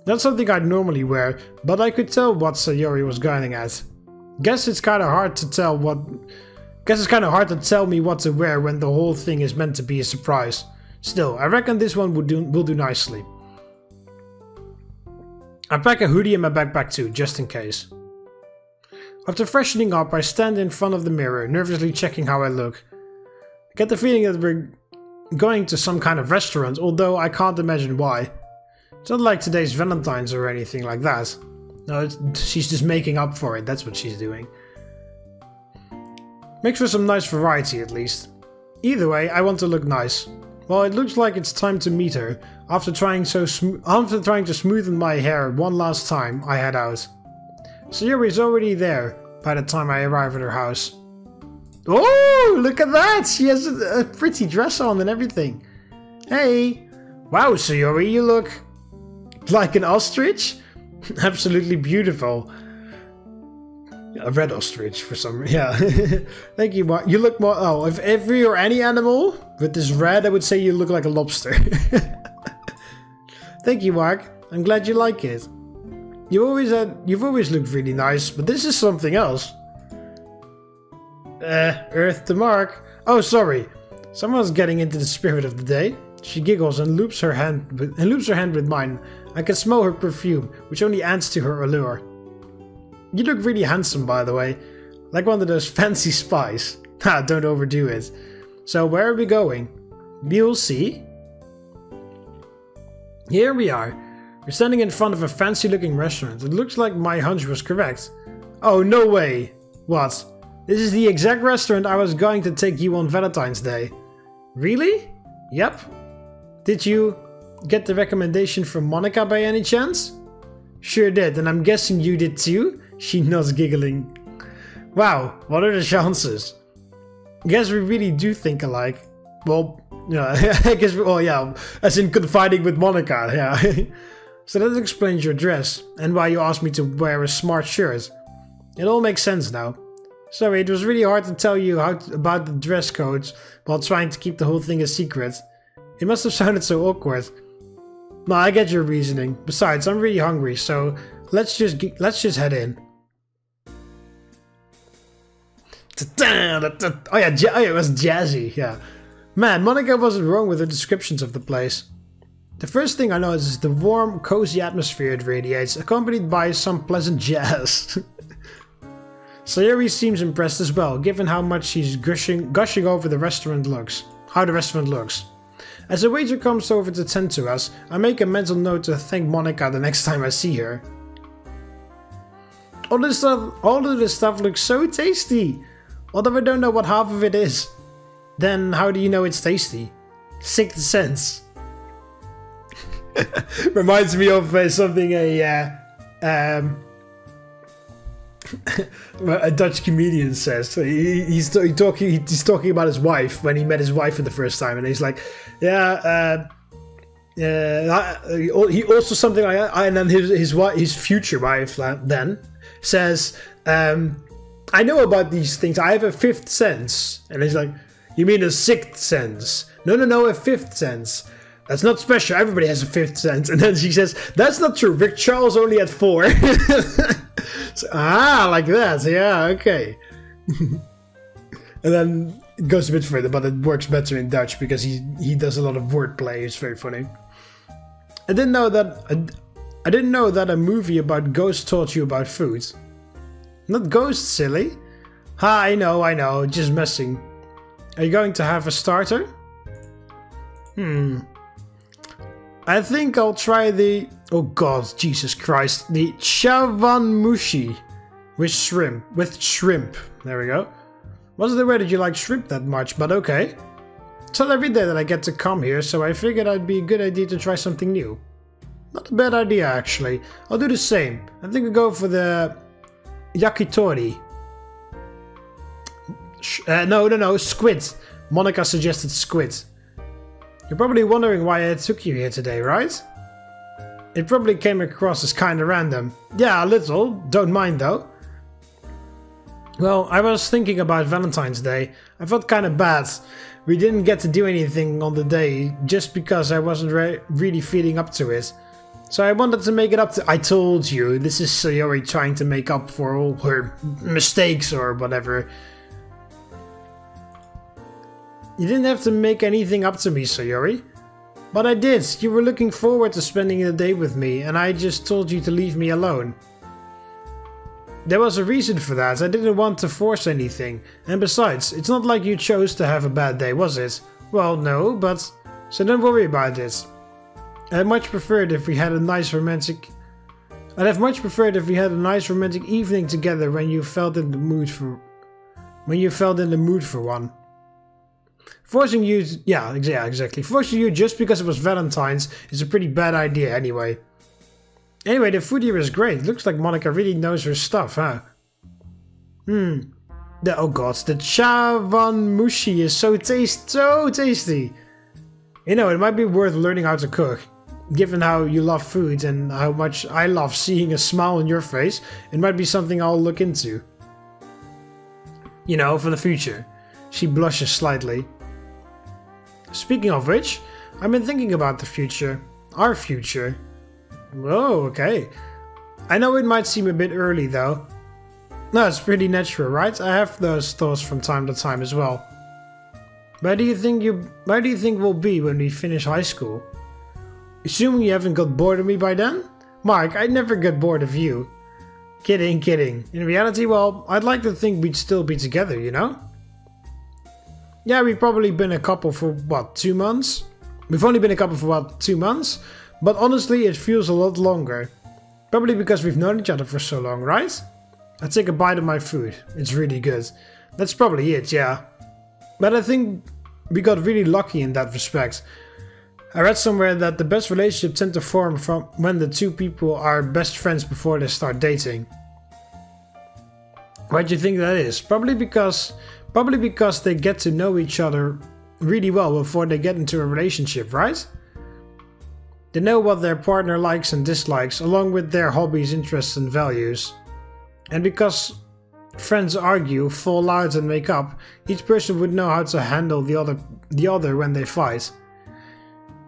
Not something I'd normally wear, but I could tell what Sayori was going at. Guess it's kind of hard to tell me what to wear when the whole thing is meant to be a surprise. Still, I reckon this one will do nicely. I pack a hoodie in my backpack too, just in case. After freshening up, I stand in front of the mirror, nervously checking how I look. I get the feeling that we're going to some kind of restaurant, although I can't imagine why. It's not like today's Valentine's or anything like that. No, she's just making up for it, that's what she's doing. Makes for some nice variety at least. Either way, I want to look nice. Well, it looks like it's time to meet her. After trying to smoothen my hair one last time, I head out. Sayori's already there by the time I arrive at her house. Oh, look at that! She has a pretty dress on and everything. Hey! Wow, Sayori, you look like an ostrich? Absolutely beautiful. A red ostrich for some reason. Yeah. Thank you, Mark. You look more... Oh, if you're any animal with this red, I would say you look like a lobster. Thank you, Mark. I'm glad you like it. You've always looked really nice, but this is something else. Earth to Mark. Oh, sorry. Someone's getting into the spirit of the day. She giggles and loops her hand with mine. I can smell her perfume, which only adds to her allure. You look really handsome, by the way. Like one of those fancy spies. Ha, don't overdo it. So where are we going? We'll see. Here we are. We're standing in front of a fancy-looking restaurant. It looks like my hunch was correct. Oh, no way. What? This is the exact restaurant I was going to take you on Valentine's Day. Really? Yep. Did you get the recommendation from Monika by any chance? Sure did, and I'm guessing you did too? She nods, giggling. Wow, what are the chances? Guess we really do think alike. Well, yeah, I guess, well, yeah, as in confiding with Monika, yeah. So that explains your dress, and why you asked me to wear a smart shirt. It all makes sense now. Sorry, it was really hard to tell you about the dress codes while trying to keep the whole thing a secret. It must have sounded so awkward. No, I get your reasoning. Besides, I'm really hungry, so let's just head in. Oh yeah, it was jazzy, yeah. Man, Monika wasn't wrong with her descriptions of the place. The first thing I noticed is the warm, cozy atmosphere it radiates, accompanied by some pleasant jazz. Sayori seems impressed as well, given how much she's gushing over the restaurant looks. How the restaurant looks. As a waiter comes over to tend to us, I make a mental note to thank Monika the next time I see her. All of this stuff looks so tasty! Although I don't know what half of it is. Then how do you know it's tasty? Sixth sense. Reminds me of something a Dutch comedian says. He's talking about his wife when he met his wife for the first time, and he's like, yeah, he also something like that, and then his future wife then says, I know about these things. I have a fifth sense, and he's like, you mean a sixth sense? No, a fifth sense. That's not special. Everybody has a fifth sense. And then she says, that's not true. Rick Charles only had 4. So, like that. Yeah, okay. And then it goes a bit further, but it works better in Dutch because he does a lot of wordplay. It's very funny. I didn't know that a movie about ghosts taught you about food. Not ghosts, silly. I know. Just messing. Are you going to have a starter? I think I'll try the... Oh god, Jesus Christ. The chawanmushi with shrimp. There we go. Wasn't aware that you like shrimp that much, but okay. It's not every day that I get to come here, so I figured it'd be a good idea to try something new. Not a bad idea, actually. I'll do the same. I think we'll go for the yakitori. No, squid. Monika suggested squid. You're probably wondering why I took you here today, right? It probably came across as kinda random. Yeah, a little. Don't mind though. Well, I was thinking about Valentine's Day. I felt kinda bad. We didn't get to do anything on the day just because I wasn't really feeling up to it. So I wanted to make it up to... I told you, this is Sayori trying to make up for all her mistakes or whatever. You didn't have to make anything up to me, Sayori. But I did. You were looking forward to spending the day with me, and I just told you to leave me alone. There was a reason for that. I didn't want to force anything. And besides, it's not like you chose to have a bad day, was it? Well, no, but... So don't worry about it. I'd much preferred if we had a nice romantic... I'd have much preferred if we had a nice romantic evening together when you felt in the mood for... one. Forcing you... Yeah, exactly. Forcing you just because it was Valentine's is a pretty bad idea anyway. Anyway, the food here is great. Looks like Monika really knows her stuff, huh? Oh god, the chawanmushi is so tasty. You know, it might be worth learning how to cook. Given how you love food and how much I love seeing a smile on your face, it might be something I'll look into. You know, for the future. She blushes slightly. Speaking of which, I've been thinking about the future. Our future. Whoa, okay. I know it might seem a bit early though. No, it's pretty natural, right? I have those thoughts from time to time as well. Where do you think we'll be when we finish high school? Assuming you haven't got bored of me by then? Mark, I'd never get bored of you. Kidding. In reality, well, I'd like to think we'd still be together, you know? Yeah, we've probably been a couple for, what, 2 months? We've only been a couple for, what, 2 months? But honestly, it feels a lot longer. Probably because we've known each other for so long, right? I take a bite of my food. It's really good. That's probably it, yeah. But I think we got really lucky in that respect. I read somewhere that the best relationships tend to form from when the two people are best friends before they start dating. Why do you think that is? Probably because they get to know each other really well before they get into a relationship, right? They know what their partner likes and dislikes, along with their hobbies, interests and values. And because friends argue, fall out and make up, each person would know how to handle the other when they fight.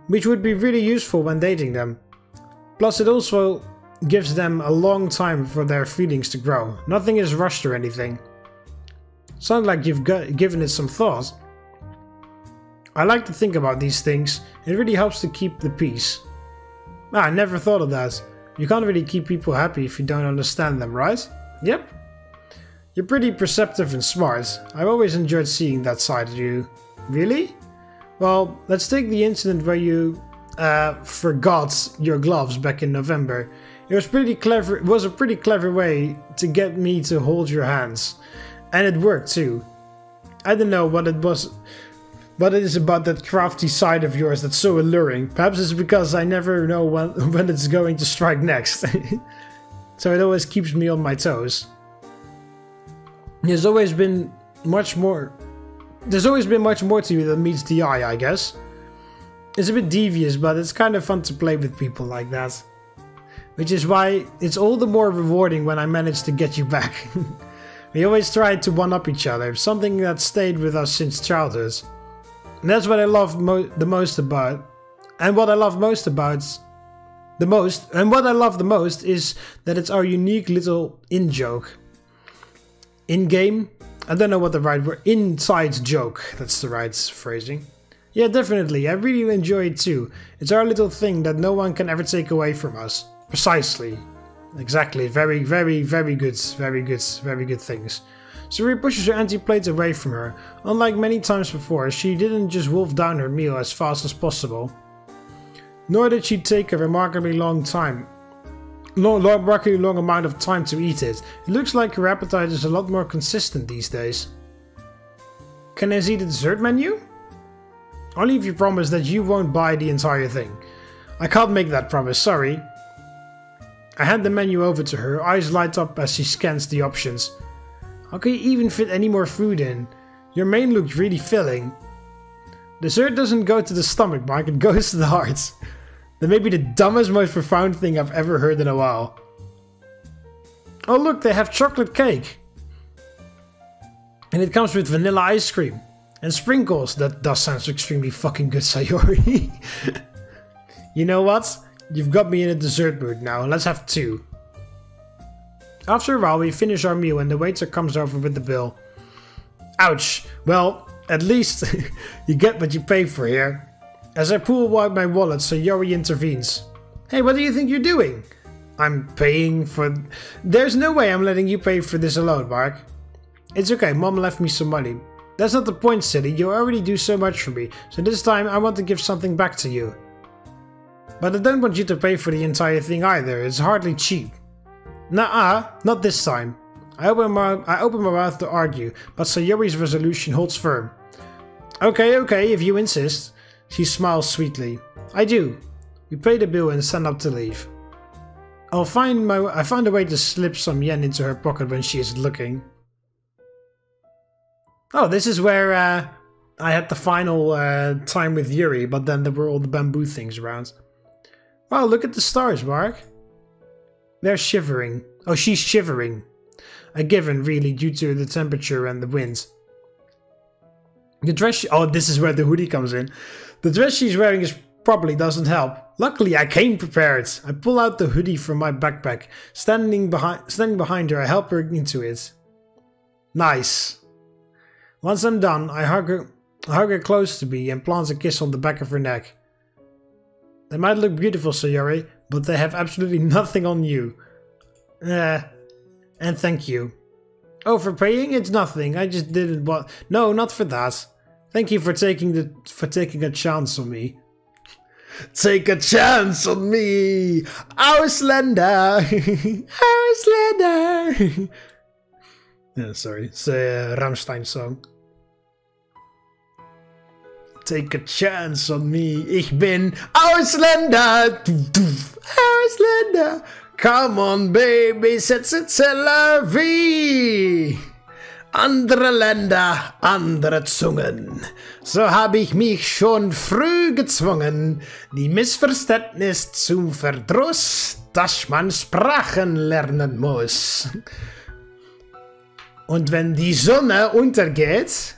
which would be really useful when dating them. Plus it also gives them a long time for their feelings to grow. Nothing is rushed or anything. Sounds like you've given it some thought. I like to think about these things. It really helps to keep the peace. I never thought of that. You can't really keep people happy if you don't understand them, right? Yep. You're pretty perceptive and smart. I've always enjoyed seeing that side of you. Really? Well, let's take the incident where you forgot your gloves back in November. It was pretty clever. It was a pretty clever way to get me to hold your hands. And it worked too. I don't know what it was. What it is about that crafty side of yours that's so alluring. Perhaps it's because I never know when it's going to strike next. So it always keeps me on my toes. There's always been much more to you than meets the eye, I guess. It's a bit devious, but it's kind of fun to play with people like that. Which is why it's all the more rewarding when I manage to get you back. We always try to one-up each other, something that stayed with us since childhood. And that's what I love the most is that it's our unique little in-joke. In-game? I don't know what the right word... Inside joke. That's the right phrasing. Yeah, definitely. I really enjoy it too. It's our little thing that no one can ever take away from us. Precisely. Exactly. Very, very, very good. Very good. Very good things. Sayori pushes her empty plate away from her. Unlike many times before, she didn't just wolf down her meal as fast as possible. Nor did she take a remarkably long amount of time to eat it. It looks like her appetite is a lot more consistent these days. Can I see the dessert menu? Only if you promise that you won't buy the entire thing. I can't make that promise, sorry. I hand the menu over to her, eyes light up as she scans the options. How can you even fit any more food in? Your main looks really filling. Dessert doesn't go to the stomach, Mark, it goes to the heart. That may be the dumbest, most profound thing I've ever heard in a while. Oh look, they have chocolate cake. And it comes with vanilla ice cream. And sprinkles. That does sound extremely fucking good, Sayori. You know what? You've got me in a dessert mood now. Let's have 2. After a while, we finish our meal and the waiter comes over with the bill. Ouch. Well, at least you get what you pay for here. As I pull out my wallet, Sayori intervenes. Hey, what do you think you're doing? I'm paying for... There's no way I'm letting you pay for this alone, Mark. It's okay, Mom left me some money. That's not the point, silly. You already do so much for me, so this time I want to give something back to you. But I don't want you to pay for the entire thing either. It's hardly cheap. Nuh-uh, not this time. I open my mouth to argue, but Sayori's resolution holds firm. Okay, if you insist. She smiles sweetly. I do. We pay the bill and stand up to leave. I found a way to slip some yen into her pocket when she isn't looking. Oh, this is where I had the final time with Yuri, but then there were all the bamboo things around. Wow, look at the stars, Mark. They're shivering. Oh, she's shivering. A given, really, due to the temperature and the wind. The dress... Oh, this is where the hoodie comes in. The dress she's wearing probably doesn't help. Luckily, I came prepared. I pull out the hoodie from my backpack. Standing behind her, I help her into it. Nice. Once I'm done, I hug her close to me and plant a kiss on the back of her neck. They might look beautiful, Sayori, but they have absolutely nothing on you. And thank you. Oh, for paying? It's nothing. I just didn't want... No, not for that. Thank you for taking a chance on me. Take a chance on me! Ausländer! Ausländer! Yeah, sorry. It's a Rammstein song. Take a chance on me. Ich bin Ausländer! Ausländer! Come on, baby, c'est andere Länder, andere Zungen. So hab ich mich schon früh gezwungen, die Missverständnis zum Verdruss, dass man Sprachen lernen muss. Und wenn die Sonne untergeht,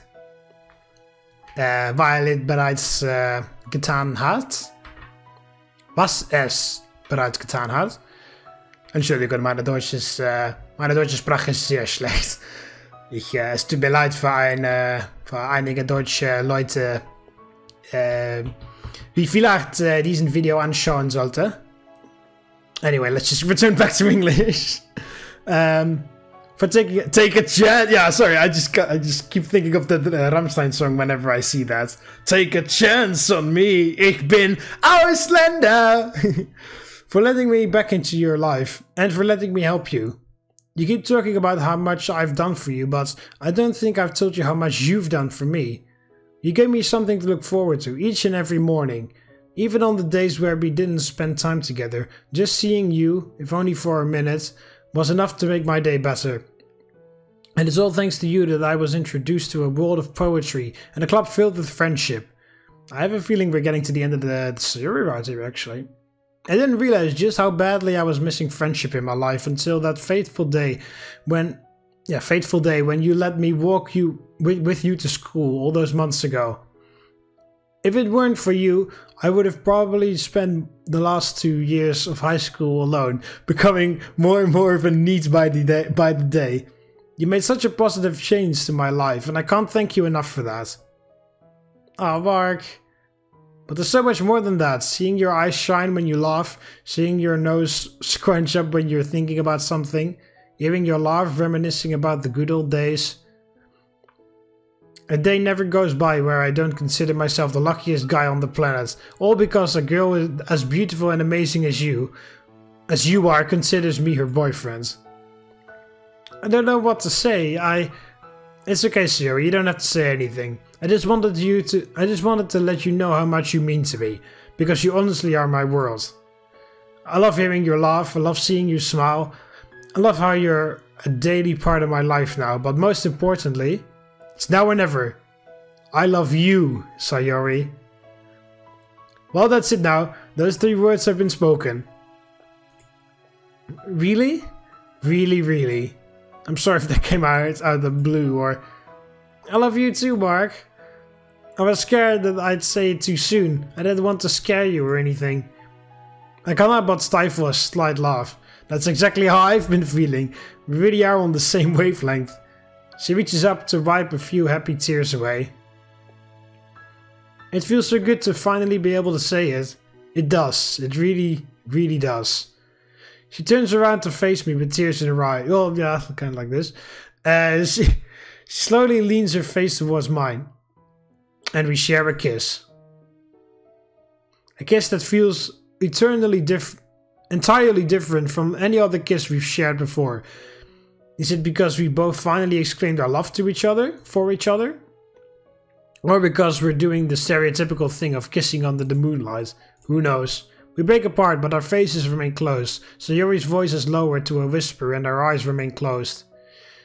weil es bereits getan hat, was es bereits getan hat. Entschuldigung, meine deutsche Sprache ist sehr schlecht. Es tut mir leid für einige deutsche Leute, wie vielleicht diesen Video anschauen sollte. Anyway, let's just return back to English. For take a chance. Yeah, sorry, I just keep thinking of the Rammstein song whenever I see that. Take a chance on me, ich bin Ausländer. For letting me back into your life and for letting me help you. You keep talking about how much I've done for you, but I don't think I've told you how much you've done for me. You gave me something to look forward to each and every morning. Even on the days where we didn't spend time together, just seeing you, if only for a minute, was enough to make my day better. And it's all thanks to you that I was introduced to a world of poetry and a club filled with friendship. I have a feeling we're getting to the end of the Sayori right here, actually. I didn't realize just how badly I was missing friendship in my life until that fateful day when you let me walk with you to school all those months ago. If it weren't for you, I would have probably spent the last 2 years of high school alone, becoming more and more of a need by the day. You made such a positive change to my life, and I can't thank you enough for that. Oh, Mark. But there's so much more than that. Seeing your eyes shine when you laugh, seeing your nose scrunch up when you're thinking about something, hearing your laugh reminiscing about the good old days. A day never goes by where I don't consider myself the luckiest guy on the planet, all because a girl as beautiful and amazing as you are considers me her boyfriend. I don't know what to say. It's okay, Sayori, you don't have to say anything. I just wanted to let you know how much you mean to me, because you honestly are my world. I love hearing your laugh, I love seeing you smile, I love how you're a daily part of my life now, but most importantly, it's now or never. I love you, Sayori. Well, that's it now. Those 3 words have been spoken. Really? Really, really? I'm sorry if that came out of the blue, or... I love you too, Mark. I was scared that I'd say it too soon. I didn't want to scare you or anything. I cannot but stifle a slight laugh. That's exactly how I've been feeling. We really are on the same wavelength. She reaches up to wipe a few happy tears away. It feels so good to finally be able to say it. It does. It really, really does. She turns around to face me with tears in her eye. Well, yeah, kind of like this. She slowly leans her face towards mine. And we share a kiss. A kiss that feels entirely different from any other kiss we've shared before. Is it because we both finally exclaimed our love to each other, for each other? Or because we're doing the stereotypical thing of kissing under the moonlight? Who knows? We break apart, but our faces remain close. Sayori's voice is lowered to a whisper and our eyes remain closed.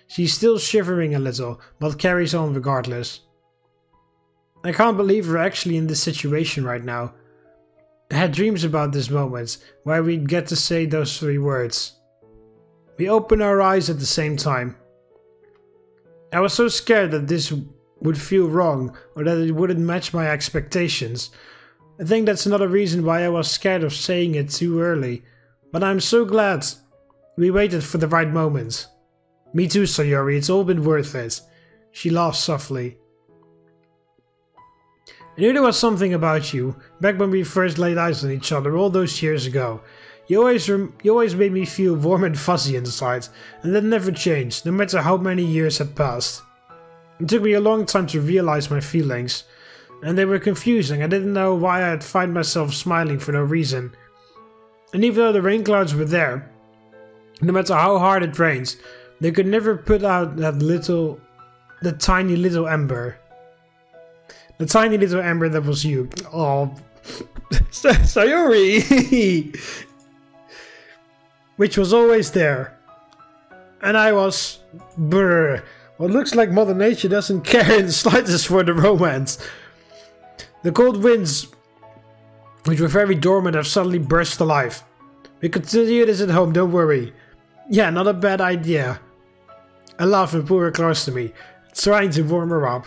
She's still shivering a little, but carries on regardless. I can't believe we're actually in this situation right now. I had dreams about this moment, where we'd get to say those 3 words. We open our eyes at the same time. I was so scared that this would feel wrong, or that it wouldn't match my expectations. I think that's another reason why I was scared of saying it too early. But I'm so glad we waited for the right moment. Me too, Sayori, it's all been worth it. She laughs softly. I knew there was something about you, back when we first laid eyes on each other all those years ago. You always made me feel warm and fuzzy inside, and that never changed, no matter how many years had passed. It took me a long time to realize my feelings, and they were confusing. I didn't know why I'd find myself smiling for no reason. And even though the rain clouds were there, no matter how hard it rains, they could never put out the tiny little ember. The tiny little ember that was you. Oh, Sayori! Which was always there. And I was... Brr. Well, it looks like Mother Nature doesn't care in the slightest for the romance. The cold winds, which were very dormant, have suddenly burst to life. We continue this at home, don't worry. Yeah, not a bad idea. I laugh and pull her close to me, trying to warm her up.